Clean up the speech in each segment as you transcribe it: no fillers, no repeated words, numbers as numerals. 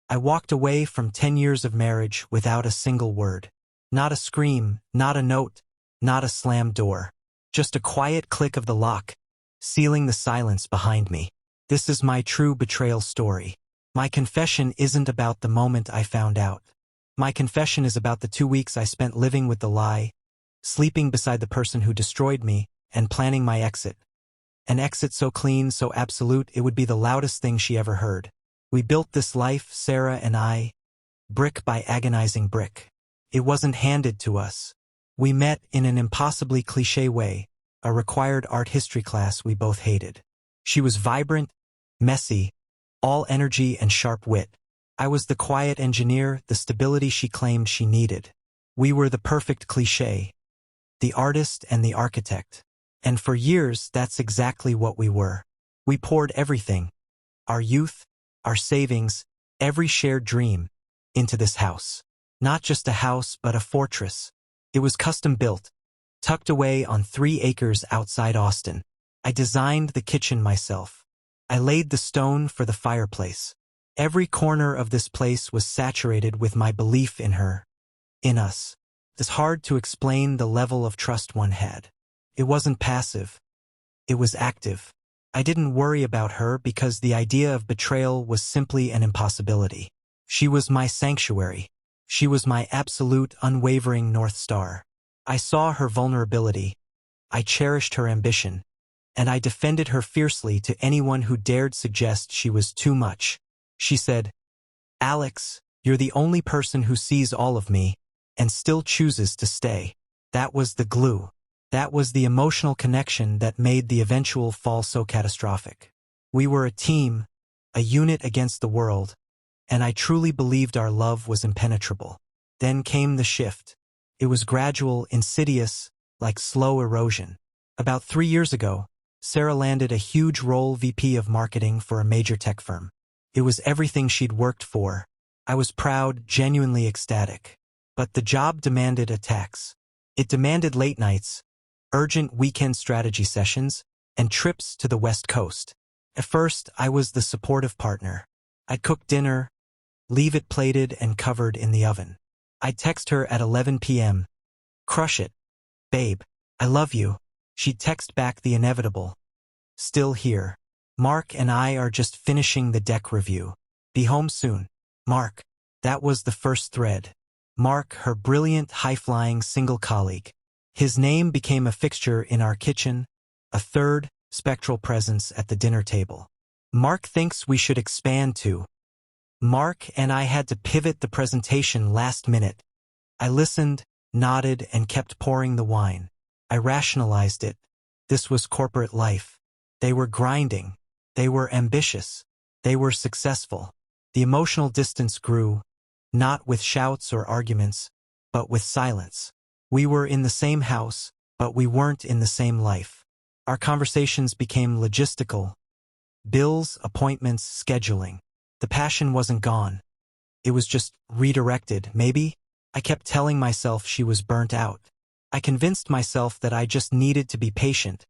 I walked away from 10 years of marriage without a single word. Not a scream, not a note, not a slammed door. Just a quiet click of the lock, sealing the silence behind me. This is my true betrayal story. My confession isn't about the moment I found out. My confession is about the 2 weeks I spent living with the lie, sleeping beside the person who destroyed me, and planning my exit. An exit so clean, so absolute, it would be the loudest thing she ever heard. We built this life, Sarah and I, brick by agonizing brick. It wasn't handed to us. We met in an impossibly cliché way, a required art history class we both hated. She was vibrant, messy, all energy and sharp wit. I was the quiet engineer, the stability she claimed she needed. We were the perfect cliché, the artist and the architect. And for years, that's exactly what we were. We poured everything, our youth, our savings, every shared dream, into this house. Not just a house, but a fortress. It was custom built, tucked away on 3 acres outside Austin. I designed the kitchen myself. I laid the stone for the fireplace. Every corner of this place was saturated with my belief in her, in us. It's hard to explain the level of trust one had. It wasn't passive. It was active. I didn't worry about her because the idea of betrayal was simply an impossibility. She was my sanctuary. She was my absolute, unwavering North Star. I saw her vulnerability. I cherished her ambition. And I defended her fiercely to anyone who dared suggest she was too much. She said, "Alex, you're the only person who sees all of me and still chooses to stay." That was the glue. That was the emotional connection that made the eventual fall so catastrophic. We were a team, a unit against the world, and I truly believed our love was impenetrable. Then came the shift. It was gradual, insidious, like slow erosion. About 3 years ago, Sarah landed a huge role VP of marketing for a major tech firm. It was everything she'd worked for. I was proud, genuinely ecstatic. But the job demanded attacks. It demanded late nights, urgent weekend strategy sessions, and trips to the West Coast. At first, I was the supportive partner. I'd cook dinner, leave it plated and covered in the oven. I'd text her at 11 p.m. "Crush it. Babe, I love you." She'd text back the inevitable. "Still here. Mark and I are just finishing the deck review. Be home soon. Mark." That was the first thread. Mark, her brilliant, high-flying single colleague. His name became a fixture in our kitchen, a third, spectral presence at the dinner table. "Mark thinks we should expand to." Mark and I had to pivot the presentation last minute. I listened, nodded, and kept pouring the wine. I rationalized it. This was corporate life. They were grinding. They were ambitious. They were successful. The emotional distance grew, not with shouts or arguments, but with silence. We were in the same house, but we weren't in the same life. Our conversations became logistical. Bills, appointments, scheduling. The passion wasn't gone. It was just redirected, maybe? I kept telling myself she was burnt out. I convinced myself that I just needed to be patient,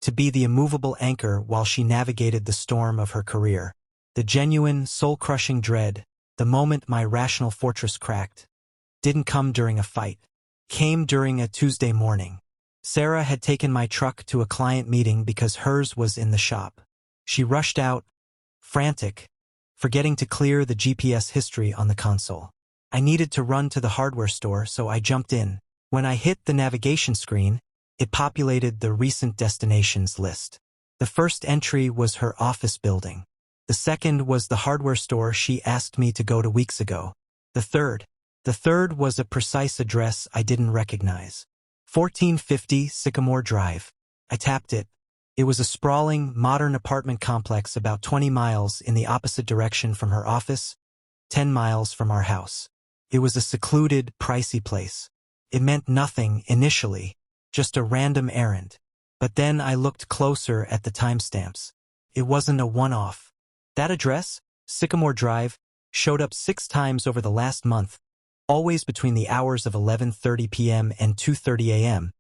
to be the immovable anchor while she navigated the storm of her career. The genuine, soul-crushing dread, the moment my rational fortress cracked, didn't come during a fight. Came during a Tuesday morning. Sarah had taken my truck to a client meeting because hers was in the shop. She rushed out, frantic, forgetting to clear the GPS history on the console. I needed to run to the hardware store, so I jumped in. When I hit the navigation screen, it populated the recent destinations list. The first entry was her office building. The second was the hardware store she asked me to go to weeks ago. The third was a precise address I didn't recognize. 1450 Sycamore Drive. I tapped it. It was a sprawling, modern apartment complex about 20 miles in the opposite direction from her office, 10 miles from our house. It was a secluded, pricey place. It meant nothing initially, just a random errand. But then I looked closer at the timestamps. It wasn't a one-off. That address, Sycamore Drive, showed up 6 times over the last month, always between the hours of 11:30 p.m. and 2:30 a.m.,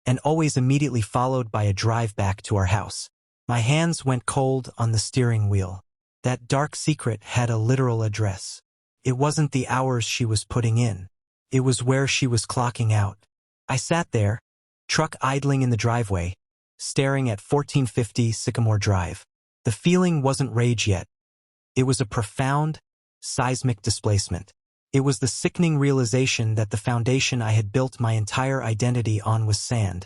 and always immediately followed by a drive back to our house. My hands went cold on the steering wheel. That dark secret had a literal address. It wasn't the hours she was putting in. It was where she was clocking out. I sat there, truck idling in the driveway, staring at 1450 Sycamore Drive. The feeling wasn't rage yet. It was a profound, seismic displacement. It was the sickening realization that the foundation I had built my entire identity on was sand,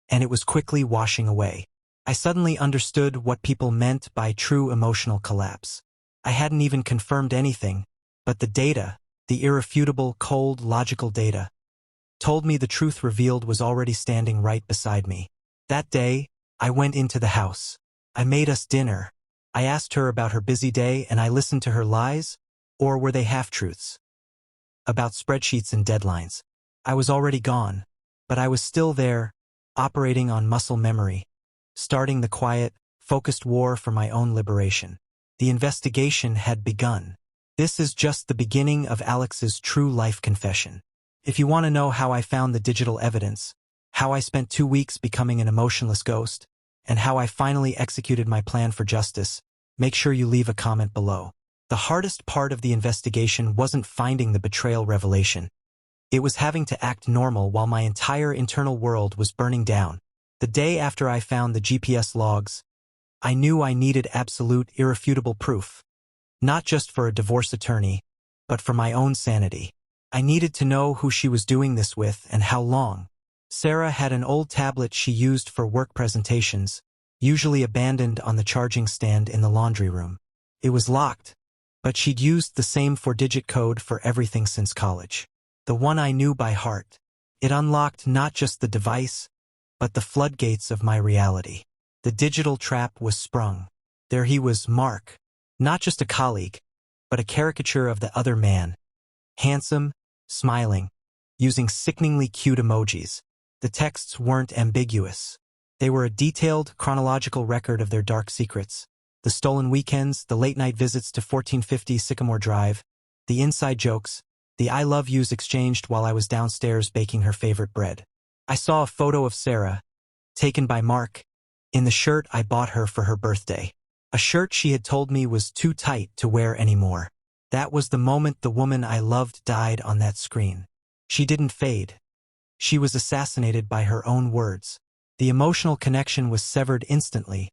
and it was quickly washing away. I suddenly understood what people meant by true emotional collapse. I hadn't even confirmed anything, but the data, the irrefutable, cold, logical data, told me the truth revealed was already standing right beside me. That day, I went into the house. I made us dinner. I asked her about her busy day and I listened to her lies, or were they half-truths? About spreadsheets and deadlines. I was already gone, but I was still there, operating on muscle memory, starting the quiet, focused war for my own liberation. The investigation had begun. This is just the beginning of Alex's true life confession. If you want to know how I found the digital evidence, how I spent 2 weeks becoming an emotionless ghost, and how I finally executed my plan for justice, make sure you leave a comment below. The hardest part of the investigation wasn't finding the betrayal revelation. It was having to act normal while my entire internal world was burning down. The day after I found the GPS logs, I knew I needed absolute, irrefutable proof. Not just for a divorce attorney, but for my own sanity. I needed to know who she was doing this with and how long. Sarah had an old tablet she used for work presentations, usually abandoned on the charging stand in the laundry room. It was locked, but she'd used the same 4-digit code for everything since college. The one I knew by heart. It unlocked not just the device, but the floodgates of my reality. The digital trap was sprung. There he was, Mark. Not just a colleague, but a caricature of the other man. Handsome, smiling, using sickeningly cute emojis. The texts weren't ambiguous. They were a detailed, chronological record of their dark secrets. The stolen weekends, the late-night visits to 1450 Sycamore Drive, the inside jokes, the I love yous exchanged while I was downstairs baking her favorite bread. I saw a photo of Sarah, taken by Mark, in the shirt I bought her for her birthday. A shirt she had told me was too tight to wear anymore. That was the moment the woman I loved died on that screen. She didn't fade. She was assassinated by her own words. The emotional connection was severed instantly,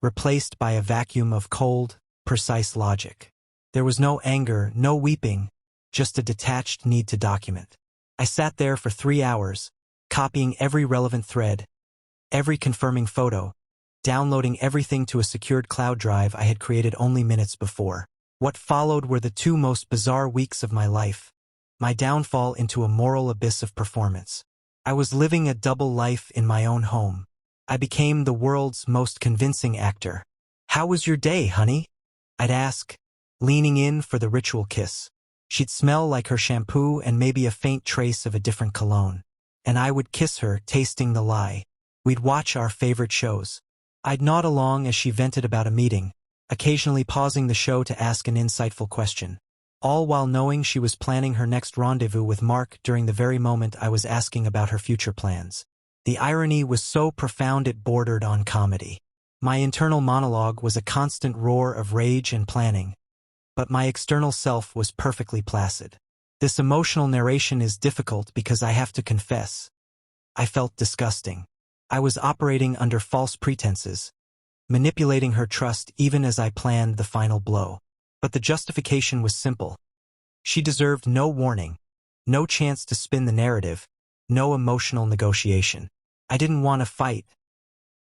replaced by a vacuum of cold, precise logic. There was no anger, no weeping, just a detached need to document. I sat there for 3 hours, copying every relevant thread, every confirming photo, downloading everything to a secured cloud drive I had created only minutes before. What followed were the 2 most bizarre weeks of my life, my downfall into a moral abyss of performance. I was living a double life in my own home. I became the world's most convincing actor. "How was your day, honey?" I'd ask, leaning in for the ritual kiss. She'd smell like her shampoo and maybe a faint trace of a different cologne. And I would kiss her, tasting the lie. We'd watch our favorite shows. I'd nod along as she vented about a meeting, occasionally pausing the show to ask an insightful question, all while knowing she was planning her next rendezvous with Mark during the very moment I was asking about her future plans. The irony was so profound it bordered on comedy. My internal monologue was a constant roar of rage and planning, but my external self was perfectly placid. This emotional narration is difficult because I have to confess. I felt disgusting. I was operating under false pretenses, manipulating her trust even as I planned the final blow. But the justification was simple. She deserved no warning, no chance to spin the narrative, no emotional negotiation. I didn't want to fight.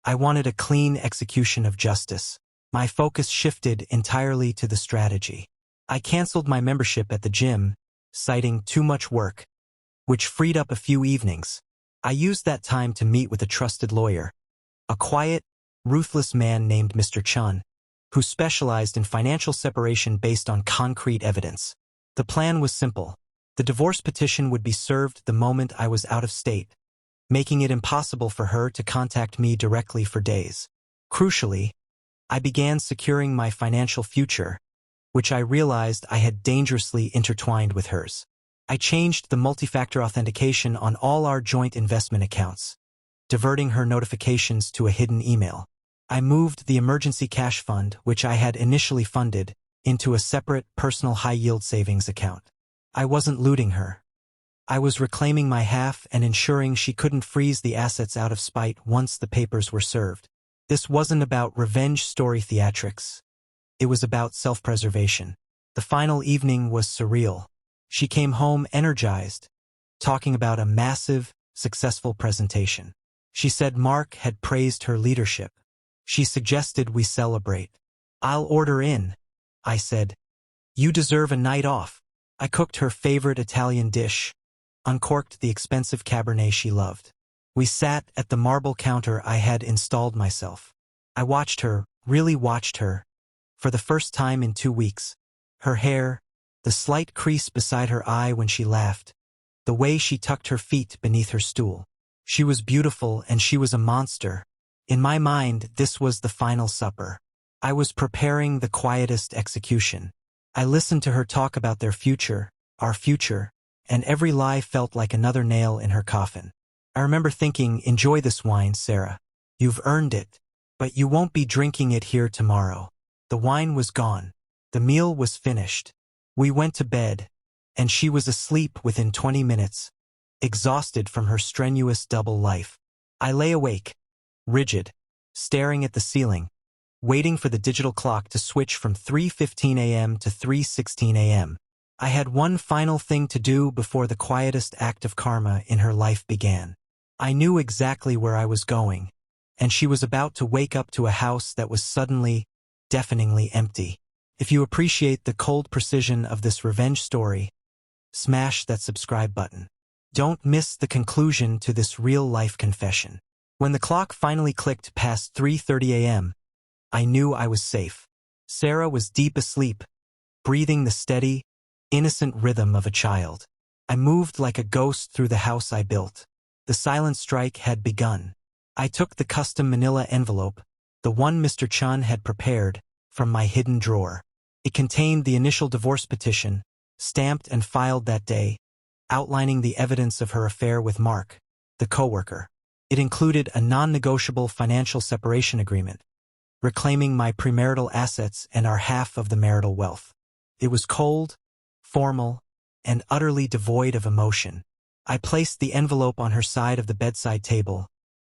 I wanted a clean execution of justice. My focus shifted entirely to the strategy. I canceled my membership at the gym, citing too much work, which freed up a few evenings. I used that time to meet with a trusted lawyer, a quiet, ruthless man named Mr. Chun, who specialized in financial separation based on concrete evidence. The plan was simple. The divorce petition would be served the moment I was out of state, making it impossible for her to contact me directly for days. Crucially, I began securing my financial future, which I realized I had dangerously intertwined with hers. I changed the multi-factor authentication on all our joint investment accounts, diverting her notifications to a hidden email. I moved the emergency cash fund, which I had initially funded, into a separate, personal high-yield savings account. I wasn't looting her. I was reclaiming my half and ensuring she couldn't freeze the assets out of spite once the papers were served. This wasn't about revenge story theatrics. It was about self-preservation. The final evening was surreal. She came home energized, talking about a massive, successful presentation. She said Mark had praised her leadership. She suggested we celebrate. "I'll order in," I said. "You deserve a night off." I cooked her favorite Italian dish, uncorked the expensive Cabernet she loved. We sat at the marble counter I had installed myself. I watched her, really watched her, for the first time in 2 weeks. Her hair, the slight crease beside her eye when she laughed, the way she tucked her feet beneath her stool. She was beautiful and she was a monster. In my mind, this was the final supper. I was preparing the quietest execution. I listened to her talk about their future, our future, and every lie felt like another nail in her coffin. I remember thinking, enjoy this wine, Sarah. You've earned it, but you won't be drinking it here tomorrow. The wine was gone. The meal was finished. We went to bed, and she was asleep within 20 minutes, exhausted from her strenuous double life. I lay awake, rigid, staring at the ceiling, waiting for the digital clock to switch from 3:15 a.m. to 3:16 a.m. I had one final thing to do before the quietest act of karma in her life began. I knew exactly where I was going, and she was about to wake up to a house that was suddenly, deafeningly empty. If you appreciate the cold precision of this revenge story, smash that subscribe button. Don't miss the conclusion to this real-life confession. When the clock finally clicked past 3:30 a.m., I knew I was safe. Sarah was deep asleep, breathing the steady, innocent rhythm of a child. I moved like a ghost through the house I built. The silent strike had begun. I took the custom manila envelope, the one Mr. Chun had prepared, from my hidden drawer. It contained the initial divorce petition, stamped and filed that day, outlining the evidence of her affair with Mark, the coworker. It included a non-negotiable financial separation agreement, reclaiming my premarital assets and our half of the marital wealth. It was cold, formal, and utterly devoid of emotion. I placed the envelope on her side of the bedside table,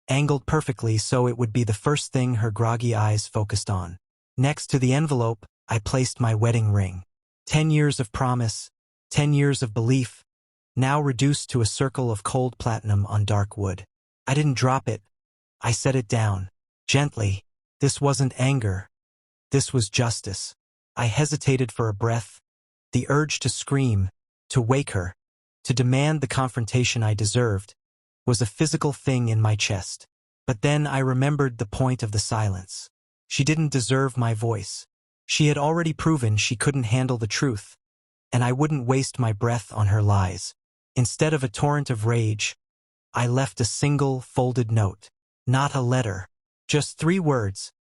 angled perfectly so it would be the first thing her groggy eyes focused on. Next to the envelope, I placed my wedding ring. 10 years of promise, 10 years of belief, now reduced to a circle of cold platinum on dark wood. I didn't drop it. I set it down, gently. This wasn't anger. This was justice. I hesitated for a breath. The urge to scream, to wake her, to demand the confrontation I deserved, was a physical thing in my chest. But then I remembered the point of the silence. She didn't deserve my voice. She had already proven she couldn't handle the truth, and I wouldn't waste my breath on her lies. Instead of a torrent of rage, I left a single, folded note. Not a letter. Just 3 words,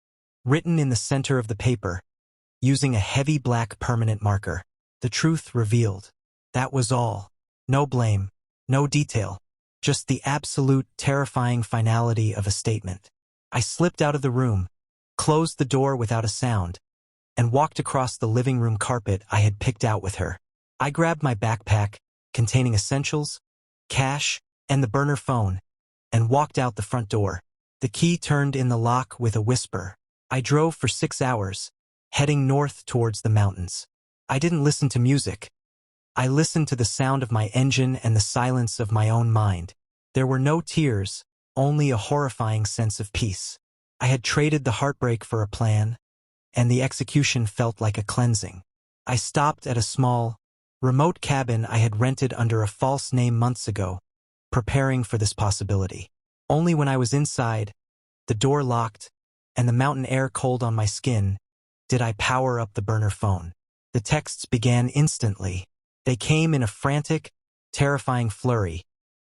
written in the center of the paper, using a heavy black permanent marker. The truth revealed. That was all. No blame, no detail, just the absolute, terrifying finality of a statement. I slipped out of the room, closed the door without a sound, and walked across the living room carpet I had picked out with her. I grabbed my backpack, containing essentials, cash, and the burner phone, and walked out the front door. The key turned in the lock with a whisper. I drove for 6 hours, heading north towards the mountains. I didn't listen to music. I listened to the sound of my engine and the silence of my own mind. There were no tears, only a horrifying sense of peace. I had traded the heartbreak for a plan, and the execution felt like a cleansing. I stopped at a small, remote cabin I had rented under a false name months ago, preparing for this possibility. Only when I was inside, the door locked, and the mountain air cold on my skin, did I power up the burner phone. The texts began instantly. They came in a frantic, terrifying flurry,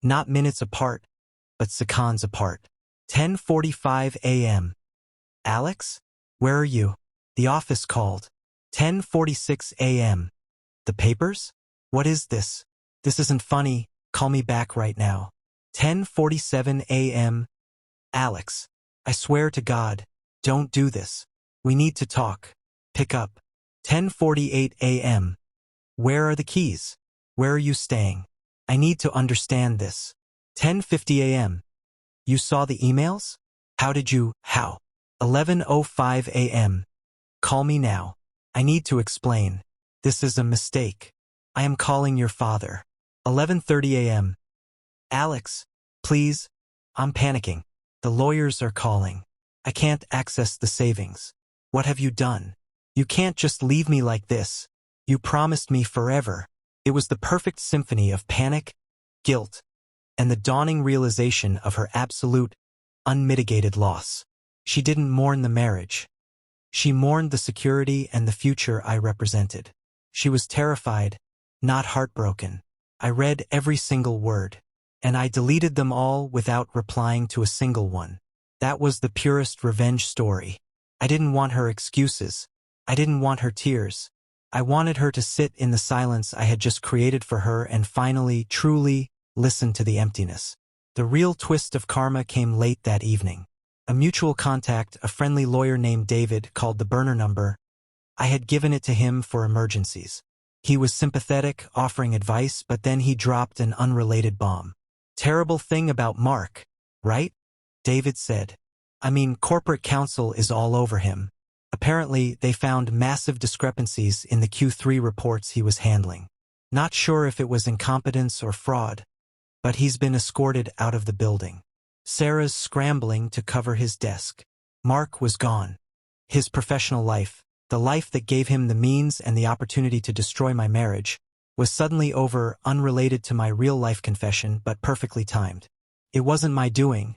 not minutes apart, but seconds apart. 10:45 a.m. Alex? Where are you? The office called. 10:46 a.m. The papers? What is this? This isn't funny. Call me back right now. 10:47 a.m. Alex, I swear to God, don't do this. We need to talk. Pick up. 10:48 a.m. Where are the keys? Where are you staying? I need to understand this. 10:50 a.m. You saw the emails? How? 11:05 a.m. Call me now. I need to explain. This is a mistake. I am calling your father. 11:30 a.m. Alex, please. I'm panicking. The lawyers are calling. I can't access the savings. What have you done? You can't just leave me like this. You promised me forever. It was the perfect symphony of panic, guilt, and the dawning realization of her absolute, unmitigated loss. She didn't mourn the marriage. She mourned the security and the future I represented. She was terrified, not heartbroken. I read every single word, and I deleted them all without replying to a single one. That was the purest revenge story. I didn't want her excuses. I didn't want her tears. I wanted her to sit in the silence I had just created for her and finally, truly, listen to the emptiness. The real twist of karma came late that evening. A mutual contact, a friendly lawyer named David, called the burner number. I had given it to him for emergencies. He was sympathetic, offering advice, but then he dropped an unrelated bomb. Terrible thing about Mark, right? David said. I mean, corporate counsel is all over him. Apparently, they found massive discrepancies in the Q3 reports he was handling. Not sure if it was incompetence or fraud, but he's been escorted out of the building. Sarah's scrambling to cover his desk. Mark was gone. His professional life, the life that gave him the means and the opportunity to destroy my marriage, was suddenly over, unrelated to my real-life confession, but perfectly timed. It wasn't my doing,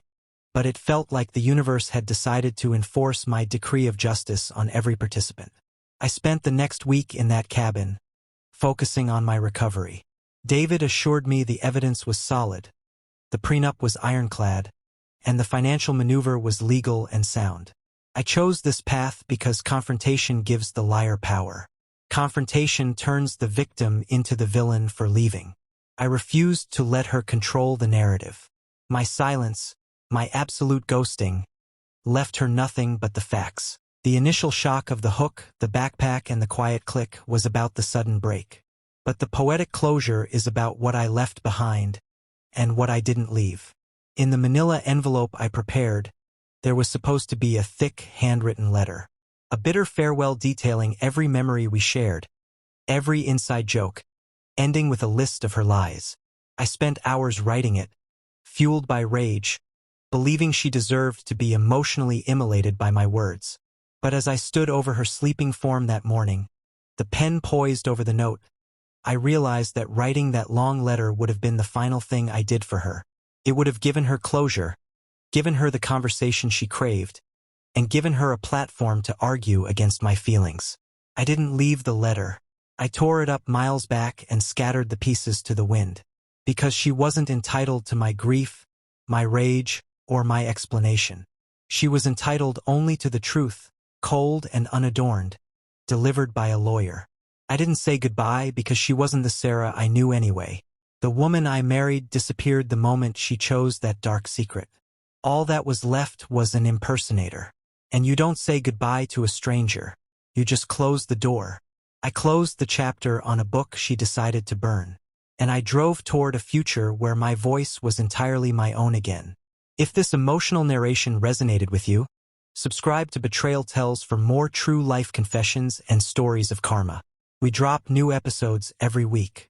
but it felt like the universe had decided to enforce my decree of justice on every participant. I spent the next week in that cabin, focusing on my recovery. David assured me the evidence was solid, the prenup was ironclad, and the financial maneuver was legal and sound. I chose this path because confrontation gives the liar power. Confrontation turns the victim into the villain for leaving. I refused to let her control the narrative. My silence, my absolute ghosting, left her nothing but the facts. The initial shock of the hook, the backpack, and the quiet click was about the sudden break. But the poetic closure is about what I left behind and what I didn't leave. In the manila envelope I prepared, there was supposed to be a thick, handwritten letter. A bitter farewell detailing every memory we shared, every inside joke, ending with a list of her lies. I spent hours writing it, fueled by rage, believing she deserved to be emotionally immolated by my words. But as I stood over her sleeping form that morning, the pen poised over the note, I realized that writing that long letter would have been the final thing I did for her. It would have given her closure, given her the conversation she craved, and given her a platform to argue against my feelings. I didn't leave the letter. I tore it up miles back and scattered the pieces to the wind. Because she wasn't entitled to my grief, my rage, or my explanation. She was entitled only to the truth, cold and unadorned, delivered by a lawyer. I didn't say goodbye because she wasn't the Sarah I knew anyway. The woman I married disappeared the moment she chose that dark secret. All that was left was an impersonator. And you don't say goodbye to a stranger. You just close the door. I closed the chapter on a book she decided to burn. And I drove toward a future where my voice was entirely my own again. If this emotional narration resonated with you, subscribe to Betrayal Tells for more true life confessions and stories of karma. We drop new episodes every week.